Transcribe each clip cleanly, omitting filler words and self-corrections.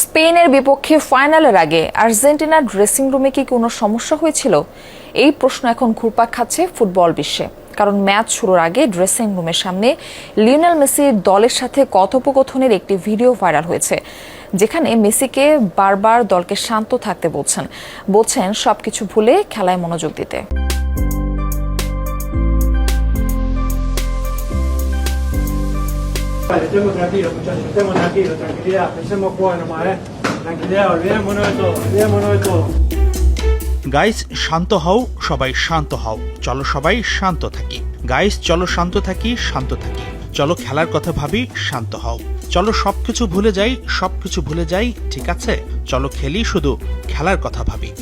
স্পেনের বিপক্ষে ফাইনালের আগে আর্জেন্টিনার ড্রেসিং রুমে কি কোনো সমস্যা হয়েছিল? এই প্রশ্ন এখন ঘুরপাক খাচ্ছে ফুটবল বিশ্বে। কারণ ম্যাচ শুরুর আগে ড্রেসিং রুমের সামনে লিওনেল মেসির দলের সাথে কথোপকথনের একটি ভিডিও ভাইরাল হয়েছে, যেখানে মেসিকে বারবার দলকে শান্ত থাকতে বলছেন সবকিছু ভুলে খেলায় মনোযোগ দিতে। Estemos tranquilos, muchachos, estemos tranquilos, tranquilidad, pensemos jugar nomás, tranquilidad, olvidémonos de todo. Guys শান্ত হও, সবাই শান্ত হও, চলো সবাই শান্ত থাকি। গাইস চলো শান্ত থাকি, চলো খেলার কথা ভাবি, শান্ত হও। চলো সবকিছু ভুলে যাই, ঠিক আছে? চলো খেলি, শুধু খেলার কথা ভাবি।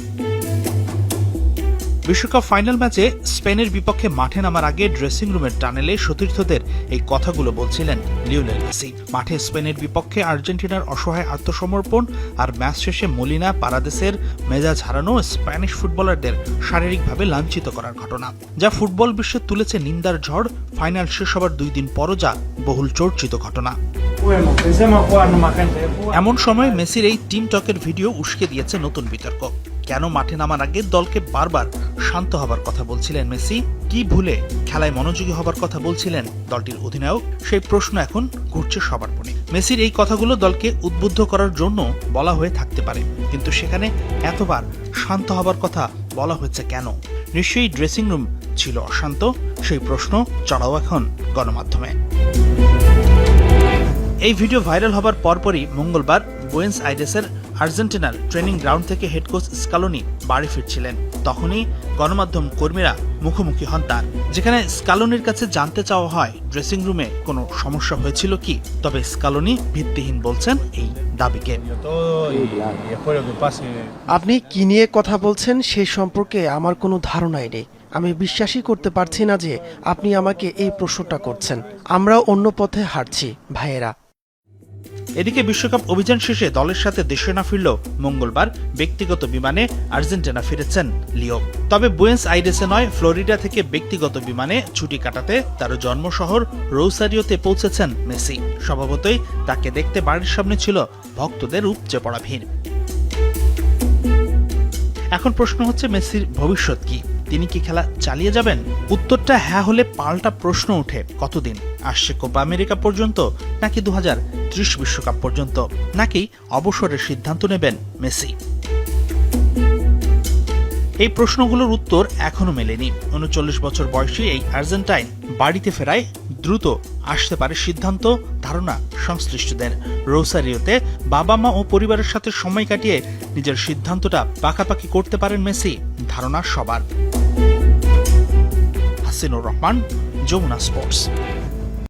বিশ্বকাপ ফাইনাল ম্যাচে স্পেনের বিপক্ষে মাঠে নামার আগে ড্রেসিং রুমের টানেলে সতীর্থদের এই কথাগুলো বলছিলেন লিওনেল মেসি। মাঠে স্পেনের বিপক্ষে আর্জেন্টিনার অসহায় আত্মসমর্পণ আর ম্যাচ শেষে মলিনা পারাদেসের মেজাজ হারানো স্প্যানিশ ফুটবলারদের শারীরিকভাবে লাঞ্ছিত করার ঘটনা, যা ফুটবল বিশ্বে তুলেছে নিন্দার ঝড়। ফাইনাল শেষ হবার 2 দিন পরও যা বহুল চর্চিত ঘটনা। এমন সময় মেসির এই টিম টকের ভিডিও উস্কে দিয়েছে নতুন বিতর্ক। কেন মাঠে নামার আগে দলকে বারবার শান্ত হবার কথা বলছিলেন মেসি? কি ভুলে খেলায় মনোযোগী হবার কথা বলছিলেন দলটির অধিনায়ক? সেই প্রশ্ন এখন ঘুরছে সবার মনে। মেসির এই কথাগুলো দলকে উদ্বুদ্ধ করার জন্য বলা হয়ে থাকতে পারে, কিন্তু সেখানে এতবার শান্ত হবার কথা বলা হয়েছে কেন? নিশ্চয়ই ড্রেসিং রুম ছিল অশান্ত। সেই প্রশ্ন চড়াও এখন গণমাধ্যমে। এই ভিডিও ভাইরাল হবার পরপরই মঙ্গলবার বুয়েন্স আইরেসের আর্জেন্টিনার ট্রেনিং গ্রাউন্ড থেকে হেড কোচ স্কালোনি বাড়ি ফিরছিলেন। তখনই গণমাধ্যম কর্মীরা মুখোমুখি হন তার, যেখানে স্কালোনির কাছে জানতে চাওয়া হয় ড্রেসিং রুমে কোনো সমস্যা হয়েছিল কি। তবে স্কালোনি ভিত্তিহীন বলছেন এই দাবিকে। আপনি কি নিয়ে কথা বলছেন সেই সম্পর্কে আমার কোনো ধারণাই নেই। আমি বিশ্বাসই করতে পারছি না যে আপনি আমাকে এই প্রশ্নটা করছেন। আমরা অন্য পথে হাঁটছি ভাইয়েরা। এদিকে বিশ্বকাপ অভিযান শেষে দলের সাথে দেশে না ফিরলেও মঙ্গলবার ব্যক্তিগত বিমানে আর্জেন্টিনা ফিরেছেন লিও। তবে বুয়েন্স আইরেসে নয়, ফ্লোরিডা থেকে ব্যক্তিগত বিমানে ছুটি কাটাতে তার জন্মশহর রোসারিওতে পৌঁছেছেন মেসি। স্বভাবতই তাকে দেখতে বাড়ির সামনে ছিল ভক্তদের উপচে পড়া ভিড়। এখন প্রশ্ন হচ্ছে, মেসির ভবিষ্যৎ কি? তিনি কি খেলা চালিয়ে যাবেন? উত্তরটা হ্যাঁ হলে পাল্টা প্রশ্ন ওঠে, কতদিন? আসছে কোপা আমেরিকা পর্যন্ত, নাকি 2030 বিশ্বকাপ পর্যন্ত, নাকি অবসরের সিদ্ধান্ত নেবেন মেসি? এই প্রশ্নগুলোর উত্তর এখনো মেলেনি। 39 বছর বয়সী এই আর্জেন্টাইন বাড়িতে ফেরায় দ্রুত আসতে পারে সিদ্ধান্ত, ধারণা সংশ্লিষ্টদের। রোসারিওতে বাবা মা ও পরিবারের সাথে সময় কাটিয়ে নিজের সিদ্ধান্তটা পাকাপাকি করতে পারেন মেসি, ধারণা সবার। হাসিনুর রহমান, যমুনা স্পোর্টস।